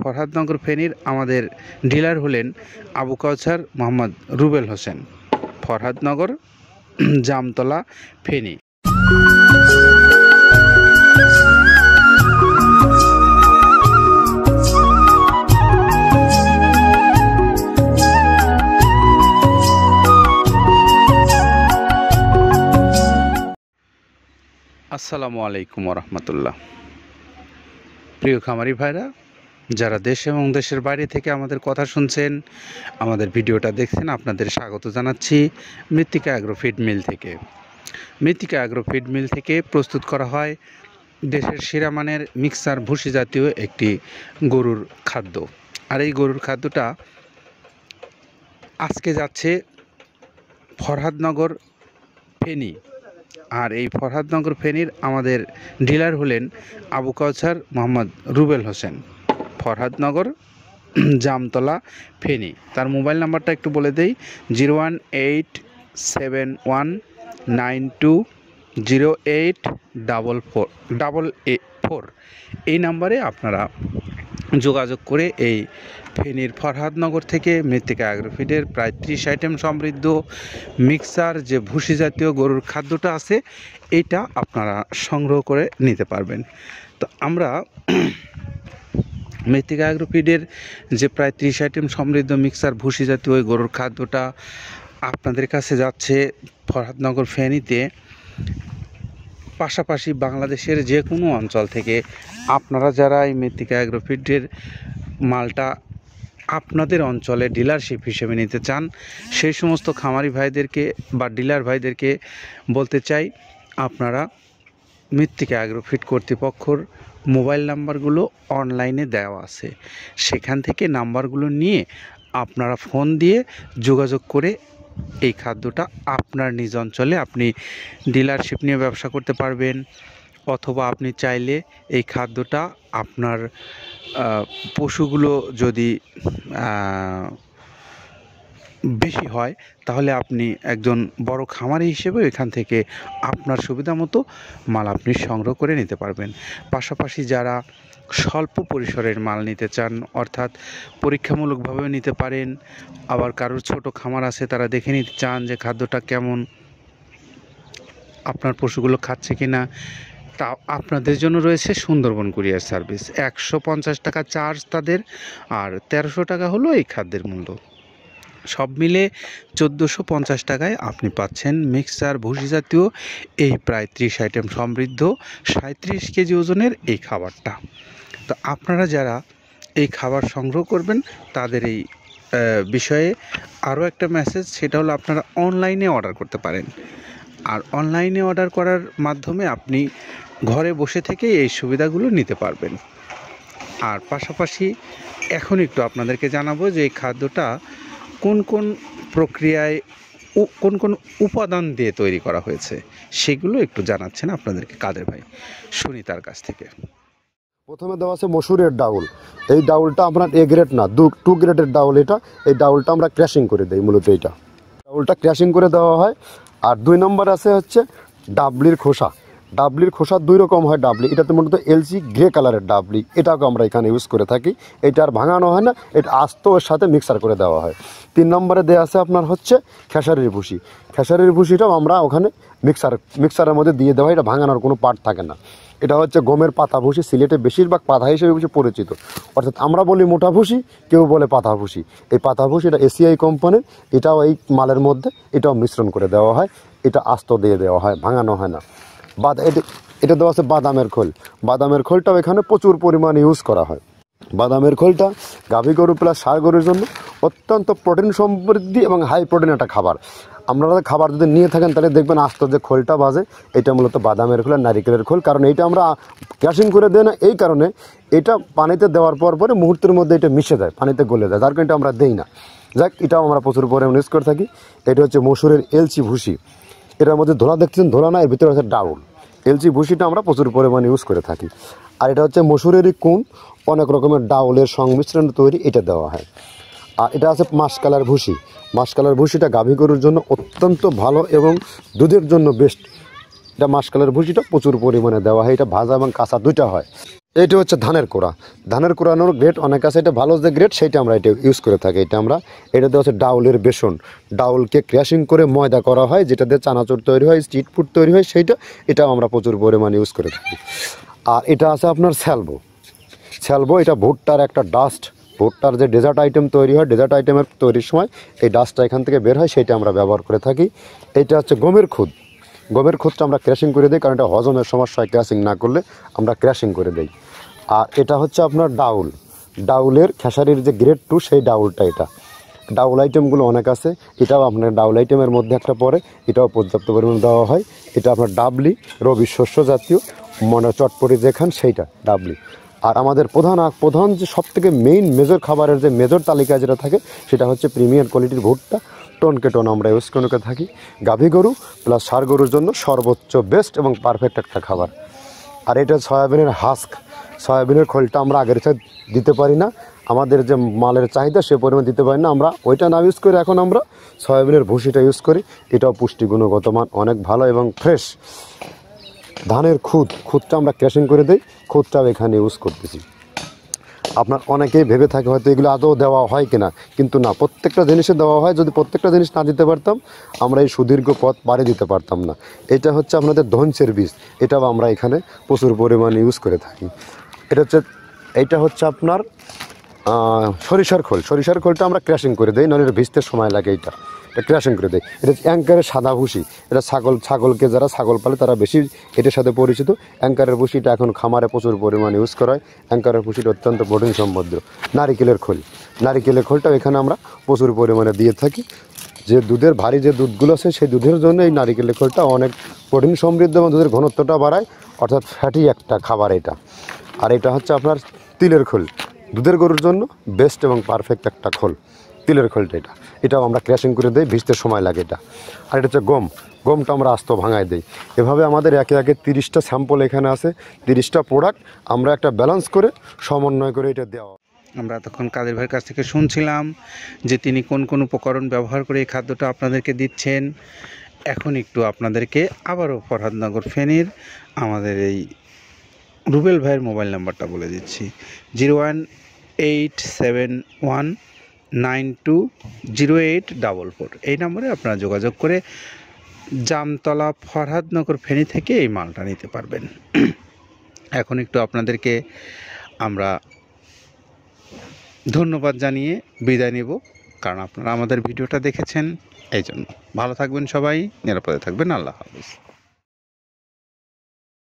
ফরহাদনগর ফেনীর আমাদের ডিলার হলেন আবু কাউসার মোহাম্মদ রুবেল হোসেন, ফরহাদনগর, জামতলা, ফেনী। আসসালামু আলাইকুম রহমতুল্লাহ। প্রিয় খামারি ভাইরা, যারা দেশ এবং দেশের বাইরে থেকে আমাদের কথা শুনছেন, আমাদের ভিডিওটা দেখছেন, আপনাদের স্বাগত জানাচ্ছি মৃত্তিকা অ্যাগ্রো ফিড মিল থেকে। মৃত্তিকা অ্যাগ্রো ফিড মিল থেকে প্রস্তুত করা হয় দেশের সেরা মানের মিক্সার ভুসি জাতীয় একটি গরুর খাদ্য। আর এই গরুর খাদ্যটা আজকে যাচ্ছে ফরহাদনগর ফেনী। আর এই ফরহাদনগর ফেনীর আমাদের ডিলার হলেন আবু কাউসার মোহাম্মদ রুবেল হোসেন, ফরহাদনগর, জামতলা, ফেনী। তার মোবাইল নাম্বারটা একটু বলে দেই, 01871920844। এই নাম্বারে আপনারা যোগাযোগ করে এই ফেনীর ফরহাদনগর থেকে মৃত্তিকা অ্যাগ্রোফিডের প্রায় 30 আইটেম সমৃদ্ধ মিক্সার যে ভুসি জাতীয় গরুর খাদ্যটা আছে, এইটা আপনারা সংগ্রহ করে নিতে পারবেন। তো আমরা মৃত্তিকা অ্যাগ্রোফিডের যে প্রায় 30 আইটেম সমৃদ্ধ মিক্সার ভুসি জাতীয় ওই গরুর খাদ্যটা আপনাদের কাছে যাচ্ছে ফরহাদনগর ফেনীতে। পাশাপাশি বাংলাদেশের যে কোনো অঞ্চল থেকে আপনারা যারা এই মৃত্তিকা অ্যাগ্রোফিডের মালটা আপনাদের অঞ্চলে ডিলারশিপ হিসেবে নিতে চান, সেই সমস্ত খামারি ভাইদেরকে বা ডিলার ভাইদেরকে বলতে চাই, আপনারা মৃত্তিকা অ্যাগ্রোফিড কর্তৃপক্ষর মোবাইল নাম্বারগুলো অনলাইনে দেওয়া আছে, সেখান থেকে নাম্বারগুলো নিয়ে আপনারা ফোন দিয়ে যোগাযোগ করে এই খাদ্যটা আপনার নিজ অঞ্চলে আপনি ডিলারশিপ নিয়ে ব্যবসা করতে পারবেন। অথবা আপনি চাইলে এই খাদ্যটা আপনার পশুগুলো যদি বেশি হয়, তাহলে আপনি একজন বড় খামারি হিসেবে এখান থেকে আপনার সুবিধা মতো মাল আপনি সংগ্রহ করে নিতে পারবেন। পাশাপাশি যারা স্বল্প পরিসরের মাল নিতে চান, অর্থাৎ পরীক্ষামূলকভাবেও নিতে পারেন, আবার কারোর ছোট খামার আছে, তারা দেখে নিতে চান যে খাদ্যটা কেমন, আপনার পশুগুলো খাচ্ছে কিনা, তা আপনাদের জন্য রয়েছে সুন্দরবন কুরিয়ার সার্ভিস। 150 টাকা চার্জ তাদের, আর 1300 টাকা হলো এই খাদ্যের মূল্য। সব মিলে 1450 টাকায় আপনি পাচ্ছেন মিক্সার ভুসি জাতীয় এই প্রায় 30 আইটেম সমৃদ্ধ 37 কেজি ওজনের এই খাবারটা। তো আপনারা যারা এই খাবার সংগ্রহ করবেন, তাদের এই বিষয়ে আরও একটা মেসেজ, সেটা হলো আপনারা অনলাইনে অর্ডার করতে পারেন। আর অনলাইনে অর্ডার করার মাধ্যমে আপনি ঘরে বসে থেকে এই সুবিধাগুলো নিতে পারবেন। আর পাশাপাশি এখন একটু আপনাদেরকে জানাবো যে এই খাদ্যটা কোন কোন প্রক্রিয়ায় কোন কোন উপাদান দিয়ে তৈরি করা হয়েছে, সেগুলো একটু জানাচ্ছেন আপনাদেরকে কাদের ভাই। শুনি তার কাছ থেকে। প্রথমে দেওয়া আছে মসুরের ডাউল। এই ডাউলটা আপনার এ গ্রেড না, 2 গ্রেডের ডাউল এটা। এই ডাউলটা আমরা ক্র্যাশিং করে দিই, মূলত এইটা ডাউলটা ক্র্যাশিং করে দেওয়া হয়। আর 2 নম্বর আছে হচ্ছে ডাবলির খোসা। ডাবলির খোসা 2 রকম হয় ডাবলি, এটাতে মূলত এলসি গ্রে কালারের ডাবলি, এটাকে আমরা এখানে ইউজ করে থাকি। এটা আর ভাঙানো হয় না, এটা আস্ত ওর সাথে মিক্সার করে দেওয়া হয়। 3 নম্বরে দেওয়া আছে আপনার হচ্ছে খেসারির ভুসি। খেসারির ভুসিটাও আমরা ওখানে মিক্সারের মধ্যে দিয়ে দেওয়া হয়, এটা ভাঙানোর কোনো পার্ট থাকে না। এটা হচ্ছে গমের পাতা ভুসি, সিলেটে বেশিরভাগ পাতা হিসেবে পরিচিত, অর্থাৎ আমরা বলি মোটা ভুসি, কেউ বলে পাতা ভুসি। এই পাতা ভুসি এটা এসিআই কোম্পানির, এটাও এই মালের মধ্যে এটাও মিশ্রণ করে দেওয়া হয়, এটা আস্ত দিয়ে দেওয়া হয়, ভাঙানো হয় না। এটা দেওয়া আছে বাদামের খোল। বাদামের খোলটাও এখানে প্রচুর পরিমাণে ইউজ করা হয়। বাদামের খোলটা গাভী গরু প্লাস ষাঁড় গরুর জন্য অত্যন্ত প্রোটিন সমৃদ্ধি এবং হাই প্রোটিন একটা খাবার। আপনারা খাবার যদি নিয়ে থাকেন তাহলে দেখবেন আস্ত যে খোলটা বাজে, এটা মূলত বাদামের খোল আর নারিকেলের খোল। কারণ এইটা আমরা ক্র্যাশিং করে দেয় না, এই কারণে এটা পানিতে দেওয়ার পরে মুহূর্তের মধ্যে এটা মিশে যায়, পানিতে গলে যায়, যার কারণে এটা আমরা দেই না। যাক, এটাও আমরা প্রচুর পরিমাণে ইউজ করে থাকি। এটা হচ্ছে মসুরের এলচি ভুসি। এটার মধ্যে ধোলা দেখতেছেন, ধোলা না, এর ভিতরে হচ্ছে ডাউল। এলচি ভুসিটা আমরা প্রচুর পরিমাণে ইউজ করে থাকি। আর এটা হচ্ছে মসুরেরই কুন, অনেক রকমের ডাউলের সংমিশ্রণ তৈরি, এটা দেওয়া হয়। আর এটা আছে মাসকালার ভুসি। মাসকালার ভুসিটা গাভী গরুর জন্য অত্যন্ত ভালো এবং দুধের জন্য বেস্ট। এটা মাসকালার ভুসিটা প্রচুর পরিমাণে দেওয়া হয়, এটা ভাজা এবং কাঁচা দুইটা হয়। এইটা হচ্ছে ধানের কোড়া। ধানের কোড়ানোর গ্রেড অনেক আছে, এটা ভালো যে গ্রেড সেইটা আমরা এটা ইউজ করে থাকি। এটাতে হচ্ছে ডাউলের বেসন, ডাউলকে ক্র্যাশিং করে ময়দা করা হয়, যেটা দিয়ে চানাচুর তৈরি হয়, স্ট্রিট ফুড তৈরি হয়, এটাও আমরা প্রচুর পরিমাণে ইউজ করে থাকি। আর এটা আছে আপনার স্যালবো, এটা ভুট্টার একটা ডাস্ট, ভুট্টার যে ডেজার্ট আইটেম তৈরি হয়, ডেজার্ট আইটেমের তৈরির সময় এই ডাস্টটা এখান থেকে বের হয়, সেইটা আমরা ব্যবহার করে থাকি। এটা হচ্ছে গমের খুদটা আমরা ক্র্যাশিং করে দিই, কারণ এটা হজমের সমস্যায় ক্র্যাশিং না করলে আমরা ক্র্যাশিং করে দিই। আর এটা হচ্ছে আপনার ডাউলের খেসারির যে গ্রেড 2 সেই ডাউলটা। এটা ডাউল আইটেমগুলো অনেক আছে, এটাও আপনার ডাউল আইটেমের মধ্যে একটা পড়ে, এটাও পর্যাপ্ত পরিমাণে দেওয়া হয়। এটা আপনার ডাবলি, রবি শস্য জাতীয় চটপটি যেখান সেইটা ডাবলি। আর আমাদের প্রধান যে সবথেকে মেইন মেজর খাবারের যে মেজর তালিকায় যেটা থাকে সেটা হচ্ছে প্রিমিয়ার কোয়ালিটির ভুট্টা, টনকে টন আমরা ইউজ করে থাকি। গাভী গরু প্লাস ষাঁড় গরুর জন্য সর্বোচ্চ বেস্ট এবং পারফেক্ট একটা খাবার। আর এটা সয়াবিনের সয়াবিনের খোলটা আমরা আগের সাথে দিতে পারি না, আমাদের যে মালের চাহিদা সে পরিমাণ দিতে পারি না, আমরা ওইটা না ইউজ করে এখন আমরা সয়াবিনের ভুসিটা ইউজ করি। এটাও পুষ্টি গুণগত মান অনেক ভালো এবং ফ্রেশ। ধানের খুদটা আমরা ক্র্যাশিং করে দিই, খুদটাও এখানে ইউজ করতেছি। আপনার অনেকেই ভেবে থাকে হয়তো এগুলো আদৌ দেওয়া হয় কিনা, কিন্তু না, প্রত্যেকটা জিনিসে দেওয়া হয়। যদি প্রত্যেকটা জিনিস না দিতে পারতাম আমরা এই সুদীর্ঘ পথ পাড়ি দিতে পারতাম না। এটা হচ্ছে আপনাদের ধনসের বীজ, এটাও আমরা এখানে প্রচুর পরিমাণে ইউজ করে থাকি। এইটা হচ্ছে আপনার সরিষার খোলটা আমরা ক্র্যাশিং করে দিই, নাহলে এটা ভিজতে সময় লাগে। এটা ক্র্যাশিং করে দেয়। এটা অ্যাঙ্কারের সাদা ভুসি, এটা ছাগলকে যারা ছাগল পালে তারা বেশি এটার সাথে পরিচিত। অ্যাঙ্কারের ভুসিটা এখন খামারে প্রচুর পরিমাণে ইউজ করা হয়। অ্যাঙ্কারের ভুসিটা অত্যন্ত প্রোটিন সমৃদ্ধ। নারিকেলের খোলটাও এখানে আমরা প্রচুর পরিমাণে দিয়ে থাকি। যে দুধের ভারী যে দুধগুলো আছে সেই দুধের জন্য এই নারিকেলের খোলটা অনেক প্রোটিন সমৃদ্ধ এবং দুধের ঘনত্বটা বাড়ায়, অর্থাৎ ফ্যাটি একটা খাবার এটা। আর এটা হচ্ছে আপনার তিলের খোল, দুধের গরুর জন্য বেস্ট এবং পারফেক্ট একটা খোল, তিলের খোলটা। এটাও আমরা ক্র্যাশিং করে দিই, ভিজতে সময় লাগে এটা। আর এটা হচ্ছে গমটা আমরা আস্ত ভাঙায় দিই। এভাবে আমাদের একে 30টা স্যাম্পল এখানে আছে, 30টা প্রোডাক্ট আমরা একটা ব্যালেন্স করে সমন্বয় করে এটা দেওয়া। আমরা তখন কাদের ভাইয়ের কাছ থেকে শুনছিলাম যে তিনি কোন কোন উপকরণ ব্যবহার করে এই খাদ্যটা আপনাদেরকে দিচ্ছেন। এখন একটু আপনাদেরকে আবারও ফরহাদনগর ফেনীর আমাদের এই রুবেল ভাইয়ের মোবাইল নাম্বারটা বলে দিচ্ছি, 01871920844। এই নম্বরে আপনারা যোগাযোগ করে জামতলা ফরহাদনগর ফেনী থেকে এই মালটা নিতে পারবেন। এখন একটু আপনাদেরকে আমরা ধন্যবাদ জানিয়ে বিদায় নেব, কারণ আপনারা আমাদের ভিডিওটা দেখেছেন এই জন্য। ভালো থাকবেন সবাই, নিরাপদে থাকবেন। আল্লাহ হাফেজ।